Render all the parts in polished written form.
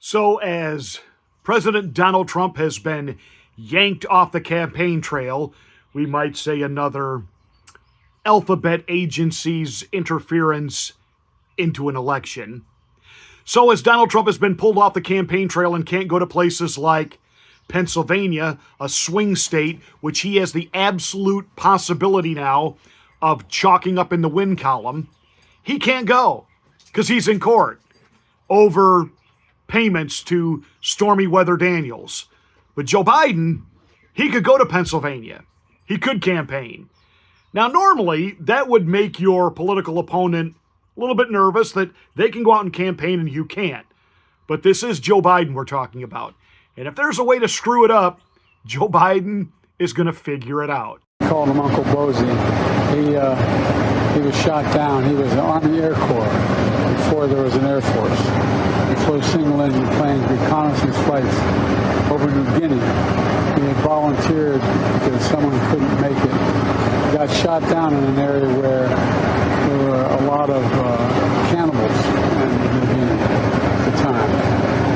So, as President Donald Trump has been yanked off the campaign trail, we might say another alphabet agency's interference into an election. So, as Donald Trump has been pulled off the campaign trail and can't go to places like Pennsylvania, a swing state, which he has the absolute possibility now of chalking up in the win column, he can't go because he's in court over payments to Stormy Weather Daniels. But Joe Biden, he could go to Pennsylvania. He could campaign. Now, normally, that would make your political opponent a little bit nervous that they can go out and campaign and you can't. But this is Joe Biden we're talking about. And if there's a way to screw it up, Joe Biden is going to figure it out. Called him Uncle Bozy. He was shot down. He was an Army Air Corps before there was an Air Force. He flew single-engine planes, reconnaissance flights over New Guinea. He had volunteered because someone couldn't make it. He got shot down in an area where there were a lot of cannibals in New Guinea at the time.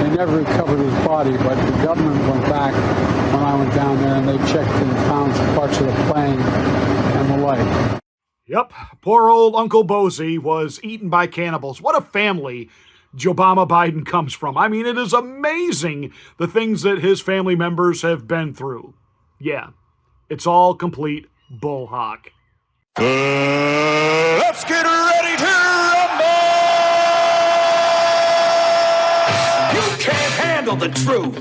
They never recovered his body, but the government went back when I went down there and they checked and found some parts of the plane and the like. Yep, poor old Uncle Bozy was eaten by cannibals. What a family Joe Biden comes from. I mean, it is amazing the things that his family members have been through. Yeah, it's all complete bull hawk. Let's get ready to rumble! You can't handle the truth.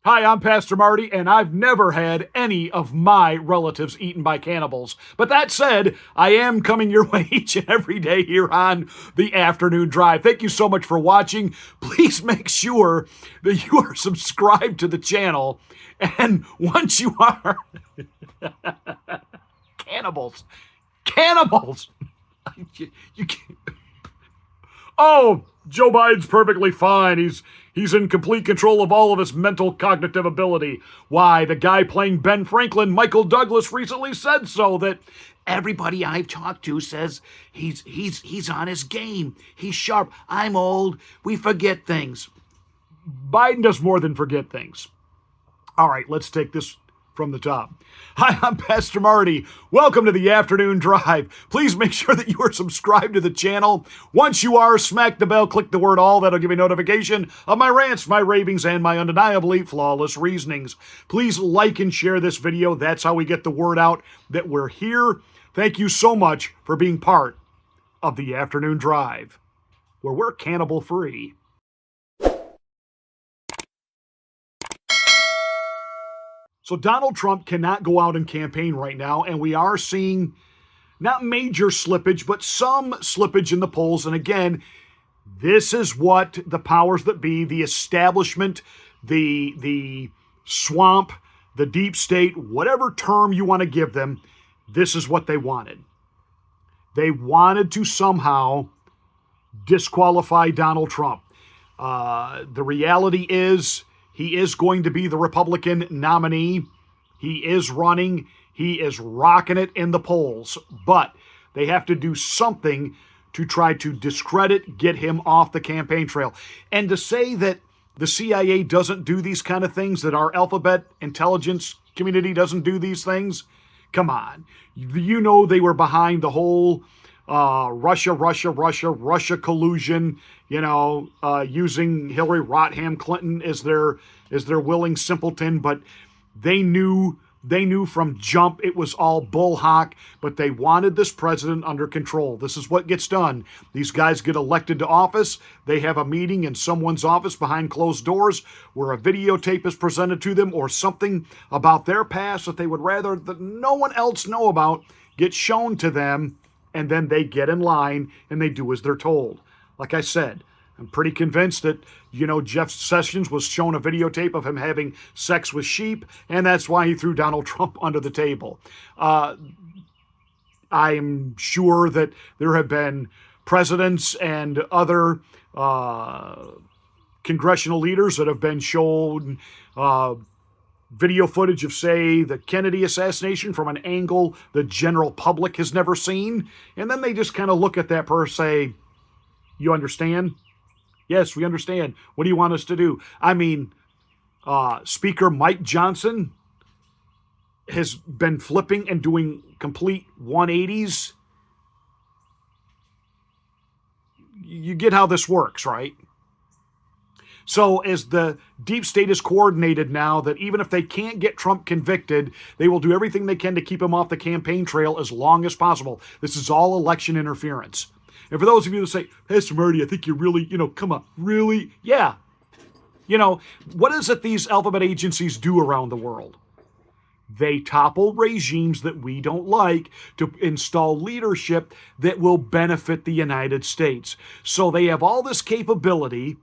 Hi, I'm Pastor Marty, and I've never had any of my relatives eaten by cannibals. But that said, I am coming your way each and every day here on the Afternoon Drive. Thank you so much for watching. Please make sure that you are subscribed to the channel. And once you are... Cannibals. You can't... Oh, Joe Biden's perfectly fine. He's in complete control of all of his mental cognitive ability. Why, the guy playing Ben Franklin, Michael Douglas, recently said so, that everybody I've talked to says he's on his game. He's sharp. I'm old. We forget things. Biden does more than forget things. All right, let's take this from the top. Hi, I'm Pastor Marty. Welcome to the Afternoon Drive. Please make sure that you are subscribed to the channel. Once you are, smack the bell, click the word all. That'll give you a notification of my rants, my ravings, and my undeniably flawless reasonings. Please like and share this video. That's how we get the word out that we're here. Thank you so much for being part of the Afternoon Drive, where we're cannibal free. So Donald Trump cannot go out and campaign right now, and we are seeing not major slippage, but some slippage in the polls. And again, this is what the powers that be, the establishment, the swamp, the deep state, whatever term you want to give them, this is what they wanted. They wanted to somehow disqualify Donald Trump. The reality is, he is going to be the Republican nominee. He is running. He is rocking it in the polls. But they have to do something to try to discredit, get him off the campaign trail. And to say that the CIA doesn't do these kind of things, that our alphabet intelligence community doesn't do these things, come on. You know they were behind the whole Russia collusion, using Hillary Rodham Clinton as their willing simpleton, but they knew from jump it was all bull hawk, but they wanted this president under control. This is what gets done. These guys get elected to office. They have a meeting in someone's office behind closed doors where a videotape is presented to them or something about their past that they would rather that no one else know about gets shown to them. And then they get in line and they do as they're told. Like I said, I'm pretty convinced that, Jeff Sessions was shown a videotape of him having sex with sheep, and that's why he threw Donald Trump under the table. I'm sure that there have been presidents and other congressional leaders that have been shown video footage of, say, the Kennedy assassination from an angle the general public has never seen. And then they just kind of look at that person, say, you understand? Yes, we understand. What do you want us to do? I mean, Speaker Mike Johnson has been flipping and doing complete 180s. You get how this works, right? So as the deep state is coordinated now, that even if they can't get Trump convicted, they will do everything they can to keep him off the campaign trail as long as possible. This is all election interference. And for those of you that say, Pastor Marty, I think you really, come on, really? Yeah. What is it these alphabet agencies do around the world? They topple regimes that we don't like to install leadership that will benefit the United States. So they have all this capability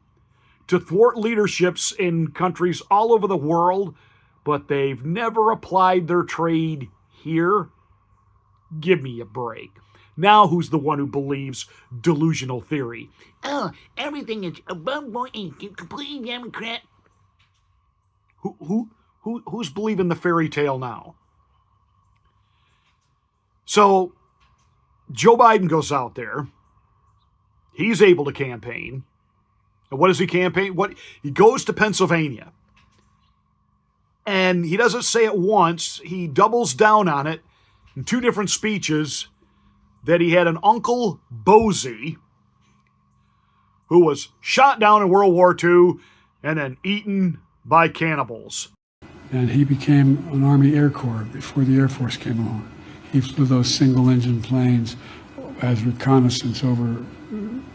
to thwart leaderships in countries all over the world, but they've never applied their trade here. Give me a break. Now who's the one who believes delusional theory? Oh, everything is above board and completely Democrat. Who's believing the fairy tale now? So Joe Biden goes out there. He's able to campaign. And what does he campaign? He goes to Pennsylvania. And he doesn't say it once. He doubles down on it in two different speeches that he had an Uncle Bosie who was shot down in World War II and then eaten by cannibals. And he became an Army Air Corps before the Air Force came along. He flew those single-engine planes as reconnaissance over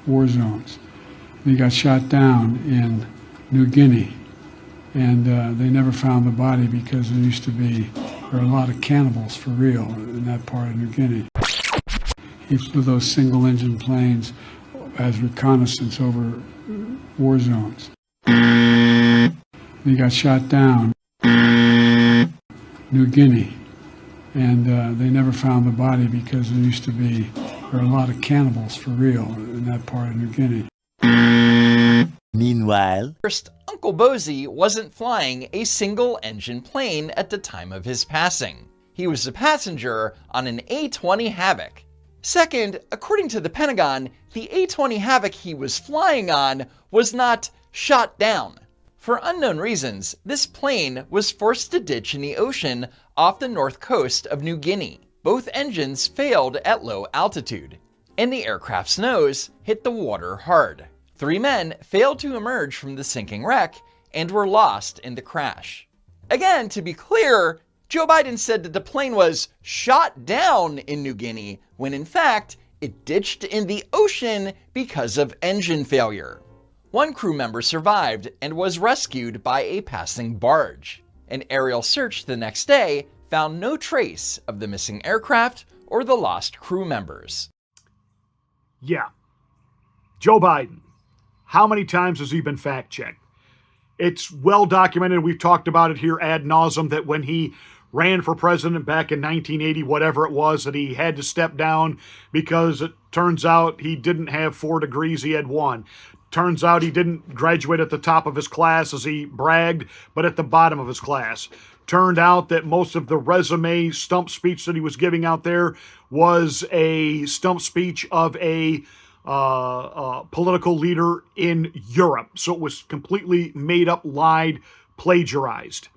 war zones. He got shot down in New Guinea, and they never found the body because there were a lot of cannibals for real in that part of New Guinea. He flew those single-engine planes as reconnaissance over war zones. He got shot down in New Guinea, and they never found the body because there were a lot of cannibals for real in that part of New Guinea. Meanwhile, First, Uncle Bosie wasn't flying a single-engine plane at the time of his passing. He was a passenger on an A-20 Havoc. Second, according to the Pentagon, the A-20 Havoc he was flying on was not shot down. For unknown reasons, this plane was forced to ditch in the ocean off the north coast of New Guinea. Both engines failed at low altitude, and the aircraft's nose hit the water hard. 3 men failed to emerge from the sinking wreck and were lost in the crash. Again, to be clear, Joe Biden said that the plane was shot down in New Guinea, when in fact, it ditched in the ocean because of engine failure. One crew member survived and was rescued by a passing barge. An aerial search the next day found no trace of the missing aircraft or the lost crew members. Yeah. Joe Biden. How many times has he been fact-checked? It's well documented. We've talked about it here ad nauseum that when he ran for president back in 1980, whatever it was, that he had to step down because it turns out he didn't have 4 degrees, he had 1. Turns out he didn't graduate at the top of his class as he bragged, but at the bottom of his class. Turned out that most of the resume stump speech that he was giving out there was a stump speech of a political leader in Europe. So it was completely made up, lied, plagiarized.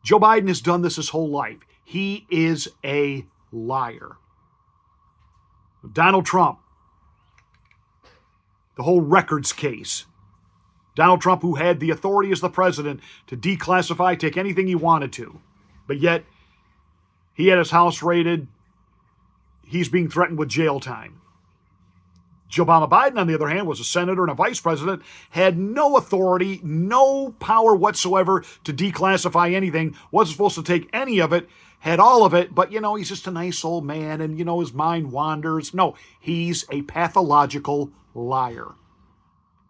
Joe Biden has done this his whole life. He is a liar. Donald Trump, the whole records case. Donald Trump, who had the authority as the president to declassify, take anything he wanted to. But yet, he had his house raided. He's being threatened with jail time. Joe Biden, on the other hand, was a senator and a vice president, had no authority, no power whatsoever to declassify anything, wasn't supposed to take any of it, had all of it, but, he's just a nice old man and, his mind wanders. No, he's a pathological liar.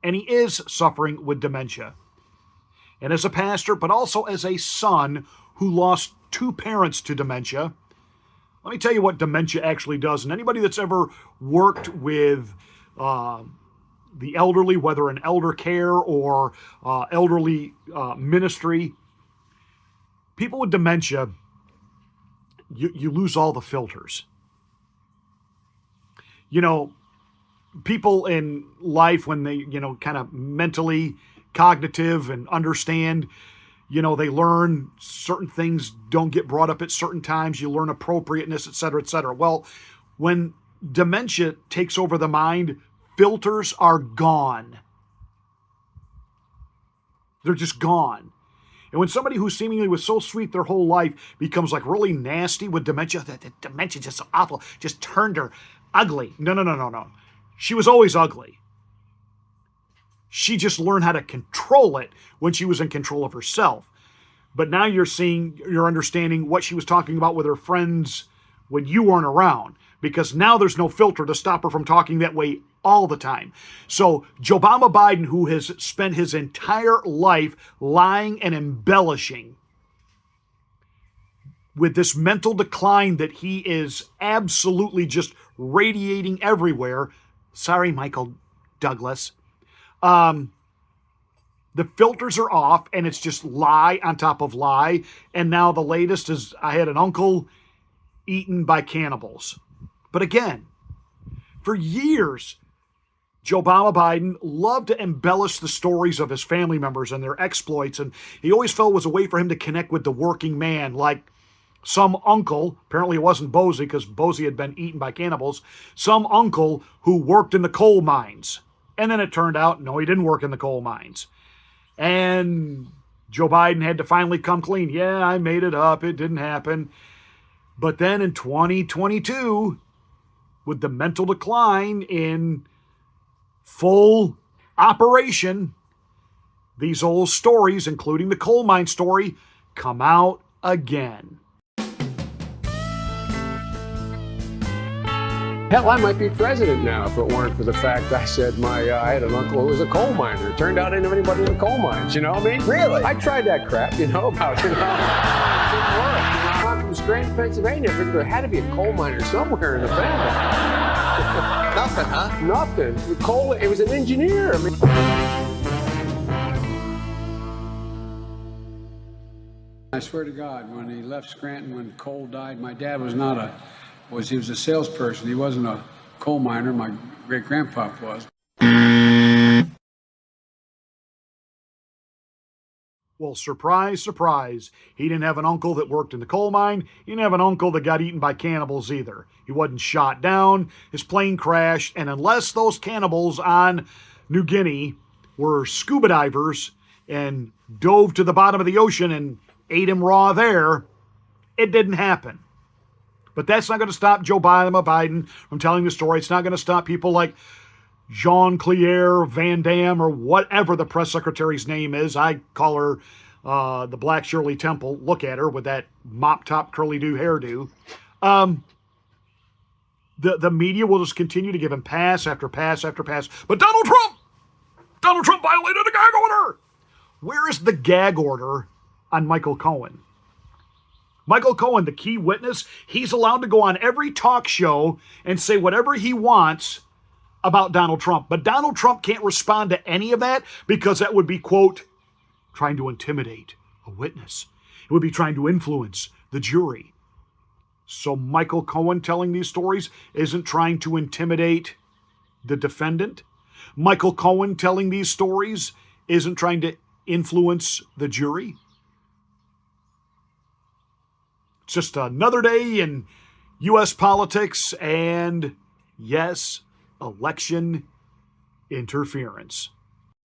And he is suffering with dementia. And as a pastor, but also as a son who lost 2 parents to dementia, let me tell you what dementia actually does. And anybody that's ever worked with the elderly, whether in elder care or elderly ministry, people with dementia, you lose all the filters. You know, people in life when they, kind of mentally cognitive and understand, they learn certain things don't get brought up at certain times. You learn appropriateness, et cetera, et cetera. Well, when dementia takes over the mind, filters are gone. They're just gone. And when somebody who seemingly was so sweet their whole life becomes like really nasty with dementia, that dementia just so awful, just turned her ugly. No. She was always ugly. She just learned how to control it when she was in control of herself. But now you're understanding what she was talking about with her friends when you weren't around, because now there's no filter to stop her from talking that way all the time. So Joe Biden, who has spent his entire life lying and embellishing with this mental decline that he is absolutely just radiating everywhere. Sorry, Michael Douglas. The filters are off, and it's just lie on top of lie. And now the latest is I had an uncle eaten by cannibals. But again, for years, Joe Biden loved to embellish the stories of his family members and their exploits, and he always felt it was a way for him to connect with the working man, like some uncle, apparently it wasn't Bosie because Bosie had been eaten by cannibals, some uncle who worked in the coal mines. And then it turned out, no, he didn't work in the coal mines. And Joe Biden had to finally come clean. Yeah, I made it up. It didn't happen. But then in 2022, with the mental decline in full operation, these old stories, including the coal mine story, come out again. Hell, I might be president now if it weren't for the fact I said I had an uncle who was a coal miner. It turned out I didn't have anybody in the coal mines, you know what I mean? Really? I tried that crap, about, it didn't work. I'm from Scranton, Pennsylvania. I figured there had to be a coal miner somewhere in the family. Nothing, huh? Nothing. The coal, it was an engineer. I mean, I swear to God, when he left Scranton, when Cole died, my dad was he was a salesperson. He wasn't a coal miner. My great-grandpa was. Well, surprise, surprise. He didn't have an uncle that worked in the coal mine. He didn't have an uncle that got eaten by cannibals either. He wasn't shot down. His plane crashed. And unless those cannibals on New Guinea were scuba divers and dove to the bottom of the ocean and ate him raw there, it didn't happen. But that's not going to stop Joe Biden from telling the story. It's not going to stop people like Jean-Claire Van Damme or whatever the press secretary's name is. I call her the Black Shirley Temple. Look at her with that mop-top curly-do hairdo. The media will just continue to give him pass after pass after pass. But Donald Trump violated a gag order. Where is the gag order on Michael Cohen? Michael Cohen, the key witness, he's allowed to go on every talk show and say whatever he wants about Donald Trump. But Donald Trump can't respond to any of that because that would be, quote, trying to intimidate a witness. It would be trying to influence the jury. So Michael Cohen telling these stories isn't trying to intimidate the defendant. Michael Cohen telling these stories isn't trying to influence the jury. It's just another day in U.S. politics and, yes, election interference.